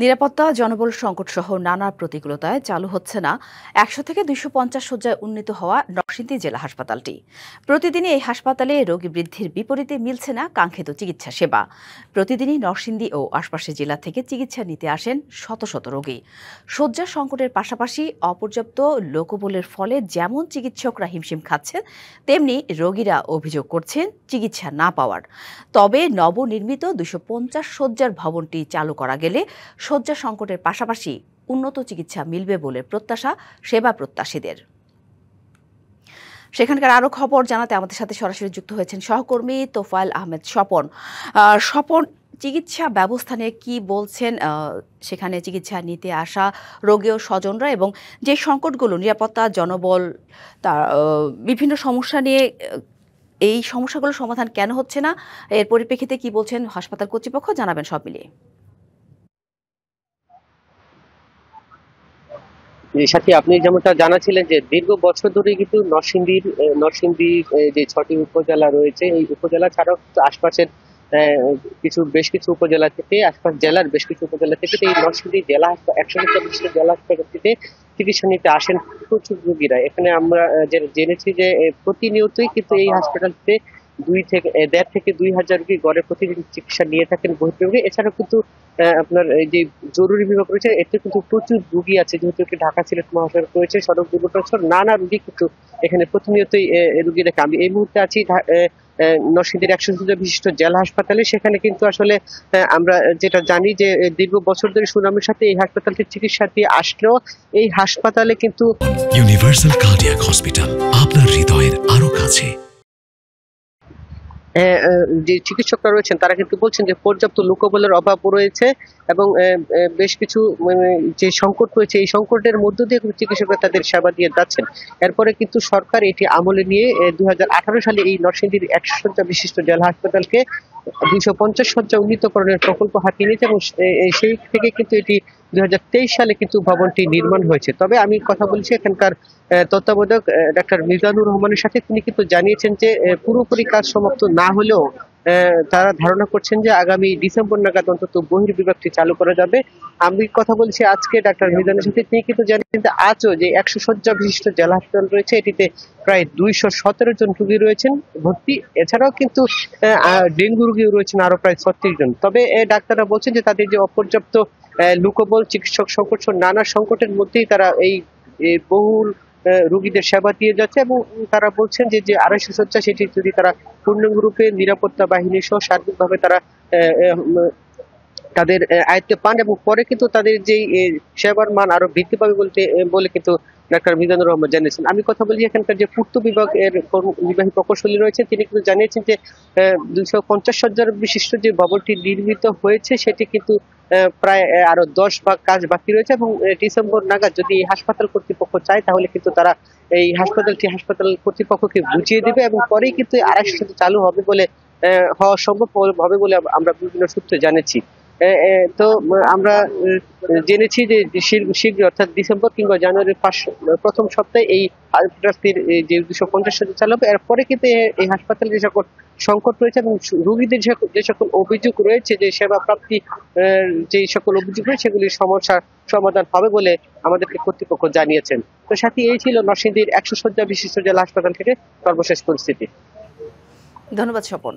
নিরাপত্তা, জনবল সংকটসহ নানা প্রতিকূলতায় চালু হচ্ছে না ১০০ থেকে ২৫০ শয্যায় উন্নীত হওয়া নরসিংদী জেলা হাসপাতালটি। প্রতিদিনই এই হাসপাতালে রোগী বৃদ্ধির বিপরীতে মিলছে না কাঙ্ক্ষিত চিকিৎসা সেবা। প্রতিদিনই নরসিংদী ও আশপাশের জেলা থেকে চিকিৎসা নিতে আসেন শত শত রোগী। শয্যা সংকটের পাশাপাশি অপর্যাপ্ত লোকবলের ফলে যেমন চিকিৎসকরা হিমশিম খাচ্ছেন, তেমনি রোগীরা অভিযোগ করছেন চিকিৎসা না পাওয়ার। তবে নবনির্মিত ২৫০ শয্যার ভবনটি চালু করা গেলে শয্যা সংকটের পাশাপাশি উন্নত চিকিৎসা মিলবে বলে প্রত্যাশা সেবা প্রত্যাশীদের। সেখানকার আরো খবর জানাতে আমাদের সাথে সরাসরি যুক্ত হয়েছেন সহকর্মী তোফায়েল আহমেদ স্বপন। স্বপন, চিকিৎসা ব্যবস্থা নিয়ে কি বলছেন সেখানে চিকিৎসা নিতে আসা রোগী ও স্বজনরা, এবং যে সংকটগুলো নিরাপত্তা, জনবল, তার বিভিন্ন সমস্যা নিয়ে এই সমস্যাগুলোর সমাধান কেন হচ্ছে না, এর পরিপ্রেক্ষিতে কি বলছেন হাসপাতাল কর্তৃপক্ষ, জানাবেন সব মিলিয়ে। সাথী, আপনি যেমনটা জানাছিলেন যে দীর্ঘ বছর ধরে কিন্তু নরসিংদী যে ৬টি উপজেলা রয়েছে, এই উপজেলা ছাড়াও কিন্তু আশপাশের বেশ কিছু উপজেলা থেকে, আশপাশ জেলার বেশ কিছু উপজেলা থেকে এই নরসিংদী জেলা ১৪০ জেলা হাসপাতালটিতে চিকিৎসা নিতে আসেন প্রচুর রোগীরা। এখানে আমরা জেনেছি যে প্রতিনিয়তই কিন্তু এই হাসপাতালটিতে ১.৫ থেকে ২,০০০ রোগী গড়ে প্রতিদিন চিকিৎসা নিয়ে থাকেন বহির্বিভাগে। এছাড়াও কিন্তু আপনার এই যে জরুরি বিভাগ রয়েছে, এতে কিন্তু প্রচুর রোগী আছে, যেহেতু একটি ঢাকা সিলেট মহাসড়ক রয়েছে, সড়ক দুর্ঘটনা সহ নানা রোগী কিন্তু এখানে প্রতিনিয়তই রোগী দেখে। আমি এই মুহূর্তে আছি নরসিংদীর ১০০ শয্যা বিশিষ্ট জেলা হাসপাতালে। সেখানে কিন্তু আসলে আমরা যেটা জানি যে দীর্ঘ বছর ধরে সুনামের সাথে এই হাসপাতালটি চিকিৎসা দিয়ে আসলেও এই হাসপাতালে কিন্তু ইউনিভার্সাল কার্ডিয়াক হসপিটাল, আপনার হৃদয়ের আরো কাছে। যে চিকিৎসকরা রয়েছেন তারা কিন্তু বলছেন যে পর্যাপ্ত লোকবলের অভাব রয়েছে এবং বেশ কিছু যে সংকট রয়েছে, এই সংকটের মধ্য দিয়ে চিকিৎসকরা তাদের সেবা দিয়ে যাচ্ছেন। এরপরে কিন্তু সরকার এটি আমলে নিয়ে ২০১৮ সালে এই নরসিংদীর ১০০ শয্যা বিশিষ্ট জেলা হাসপাতালকে ২৫০ শয্যা উন্নীতকরণের প্রকল্প হাতিয়ে নিয়েছে এবং সেই থেকে কিন্তু এটি ২০২৩ সালে কিন্তু ভবনটি নির্মাণ হয়েছে। তবে আমি কথা বলছি এখানকার তত্ত্বাবধায়ক ডাক্তার মিজানুর রহমানের সাথে। তিনি কিন্তু জানিয়েছেন যে পুরোপুরি কাজ সমাপ্ত না হলেও তারা ধারণা করছেন যে আগামী ডিসেম্বর নাগাদ অন্তত বহির্বিভাগটি চালু করা যাবে। আমি কথা বলছি আজকে ডাক্তার মিজানের সাথে। তিনি কিন্তু জানিয়েছেন যে আজও যে ১০০ শয্যা বিশিষ্ট জেলা হাসপাতাল রয়েছে, এটিতে প্রায় ২১৭ জন রোগী রয়েছেন ভর্তি। এছাড়াও কিন্তু ডেঙ্গু রোগীও রয়েছেন আরো প্রায় ৩৬ জন। তবে ডাক্তাররা বলছেন যে তাদের যে অপর্যাপ্ত লোকবল, চিকিৎসক সংকট সহ নানা সংকটের মধ্যেই তারা এই বহুল রোগীদের সেবা দিয়ে যাচ্ছে এবং তারা বলছেন যে ২৫০ শয্যা সেটি যদি তারা পূর্ণাঙ্গরূপে নিরাপত্তা বাহিনী সহ সার্বিকভাবে তারা তাদের আয়ত্তে পান এবং পরে কিন্তু তাদের যে সেবার মান আরো বৃদ্ধি পাবে বলে কিন্তু ডাক্তার মিজানুর রহমান জানিয়েছেন। আমি কথা বলি এখানকার যে পূর্ত বিভাগের নির্বাহী প্রকৌশলী রয়েছেন, তিনি কিন্তু জানিয়েছেন যে ২৫০ শয্যার বিশিষ্ট যে ভবনটি নির্মিত হয়েছে সেটি কিন্তু প্রায় আরো ১০ ভাগ কাজ বাকি রয়েছে এবং ডিসেম্বর নাগাদ যদি এই হাসপাতাল কর্তৃপক্ষ চায় তাহলে কিন্তু তারা এই হাসপাতাল কর্তৃপক্ষকে বুঝিয়ে দেবে এবং পরেই কিন্তু ২৫০ শয্যা চালু হবে বলে হওয়া সম্ভব হবে বলে আমরা বিভিন্ন সূত্রে জানেছি। তো আমরা জেনেছি যে শীঘ্র অর্থাৎ ডিসেম্বর কিংবা জানুয়ারির প্রথম সপ্তাহে এই হাসপাতালটির যে ২৫০ শয্যা চালু হবে। এরপরে কিন্তু এই হাসপাতালে যে সকল সংকট রয়েছে এবং রোগীদের যে সকল অভিযোগ রয়েছে, যে সেবা প্রাপ্তি যে সকল অভিযোগ রয়েছে, সেগুলির সমস্যার সমাধান হবে বলে আমাদেরকে কর্তৃপক্ষ জানিয়েছেন। তো সাথী, এই ছিল নরসিংদীর ১০০ শয্যা বিশিষ্ট জেলা হাসপাতাল থেকে সর্বশেষ পরিস্থিতি। ধন্যবাদ স্বপন।